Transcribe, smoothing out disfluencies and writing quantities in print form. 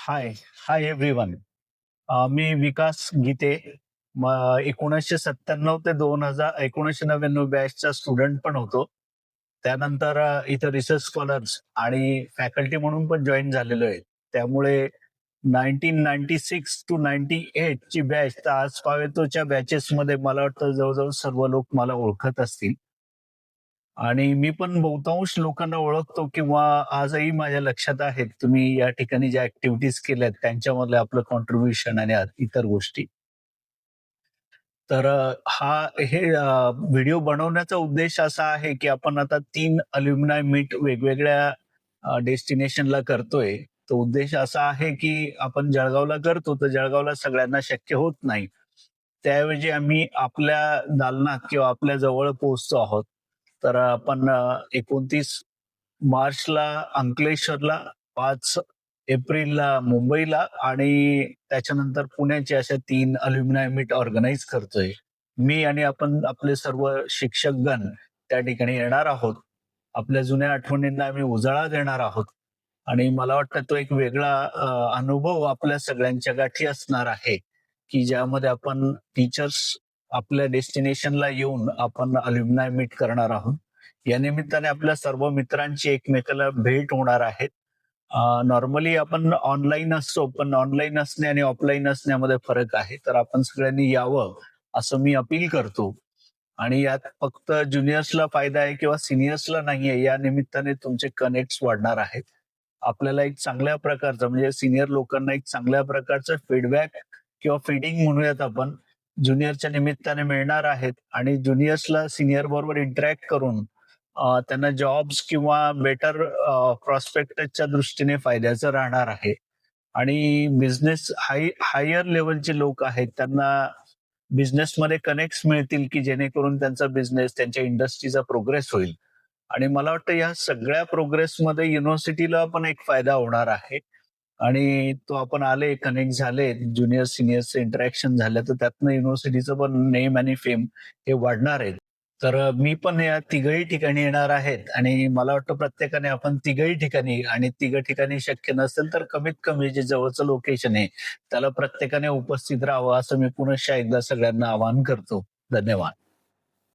हाय, hi everyone. मी विकास गीते. 1997 ते 1999 बॅचचा student पण होतो. त्यानंतर इथं रिसर्च स्कॉलर्स आणि फॅकल्टी म्हणून पण जॉइन झालेलो आहे. त्यामुळे 1996 टू 98 ची बॅच तर आज पावेतोच्या बॅचेसमध्ये मला वाटतं जवळ-जवळ सर्व लोक मला ओळखत असतील. आणि मी पण बहुतांश लोकांना ओळखतो किंवा आजही माझ्या लक्षात आहेत. तुम्ही या ठिकाणी ज्या ॲक्टिव्हिटीज केल्यात त्यांच्यामधलं आपलं कॉन्ट्रिब्युशन आणि इतर गोष्टी. तर हे व्हिडिओ बनवण्याचा उद्देश असा आहे, की आपण आता 3 अल्युमिनाय मीट वेगवेगळ्या डेस्टिनेशनला करतोय. तो उद्देश असा आहे, की आपण जळगावला करतो, तर जळगावला सगळ्यांना शक्य होत नाही. त्याऐवजी आम्ही आपल्या दालनात किंवा आपल्या जवळ पोहोचतो आहोत. तर आपण 29 मार्चला अंकलेश्वरला, 5 एप्रिलला मुंबईला आणि त्याच्यानंतर पुण्याचे अशा 3 अल्युमिनाय मीट ऑर्गनाइज करतोय. मी आणि आपण आपले सर्व शिक्षकगण त्या ठिकाणी येणार आहोत. आपल्या जुन्या आठवणींना आम्ही उजाळा देणार आहोत आणि मला वाटतं तो एक वेगळा अनुभव आपल्या सगळ्यांच्या गाठी असणार आहे, की ज्यामध्ये आपण टीचर्स आपल्या डेस्टिनेशनला येऊन आपण अल्युमिनाय मीट करणार आहोत. या निमित्ताने आपल्या सर्व मित्रांची एकमेकाला भेट होणार आहे. नॉर्मली आपण ऑनलाईन असतो, पण ऑनलाईन असणे आणि ऑफलाईन असण्यामध्ये फरक आहे. तर आपण सगळ्यांनी यावं, असं मी अपील करतो. आणि यात फक्त ज्युनियर्सला फायदा आहे किंवा सिनियर्सला नाहीये. या निमित्ताने तुमचे कनेक्ट्स वाढणार आहेत. आपल्याला एक चांगल्या प्रकारचं म्हणजे सिनियर लोकांना एक चांगल्या प्रकारचं फीडबॅक किंवा फीडिंग म्हणूयात आपण, ज्युनियरच्या निमित्ताने मिळणार आहेत आणि ज्युनियर्सला सिनियर बरोबर इंटरॅक्ट करून त्यांना जॉब्स किंवा बेटर प्रॉस्पेक्टच्या दृष्टीने फायद्याचं राहणार आहे. आणि बिझनेस हायर लेव्हलचे लोक आहेत त्यांना बिझनेसमध्ये कनेक्ट्स मिळतील की जेणेकरून त्यांचा बिझनेस त्यांच्या इंडस्ट्रीचा प्रोग्रेस होईल. आणि मला वाटतं या सगळ्या प्रोग्रेसमध्ये युनिव्हर्सिटीला पण एक फायदा होणार आहे. आणि तो आपण आले, कनेक्ट झाले, ज्युनियर सिनियरचं इंटरॅक्शन झालं, तर त्यातनं युनिव्हर्सिटीचं पण नेम आणि फेम हे वाढणार आहे. तर मी पण या तिघही ठिकाणी येणार आहेत आणि मला वाटतं प्रत्येकाने आपण तिघही ठिकाणी आणि तिघ ठिकाणी शक्य नसेल तर कमीत कमी जे जवळचं लोकेशन आहे त्याला प्रत्येकाने उपस्थित राहावं असं मी पुनश्च एकदा सगळ्यांना आवाहन करतो. धन्यवाद.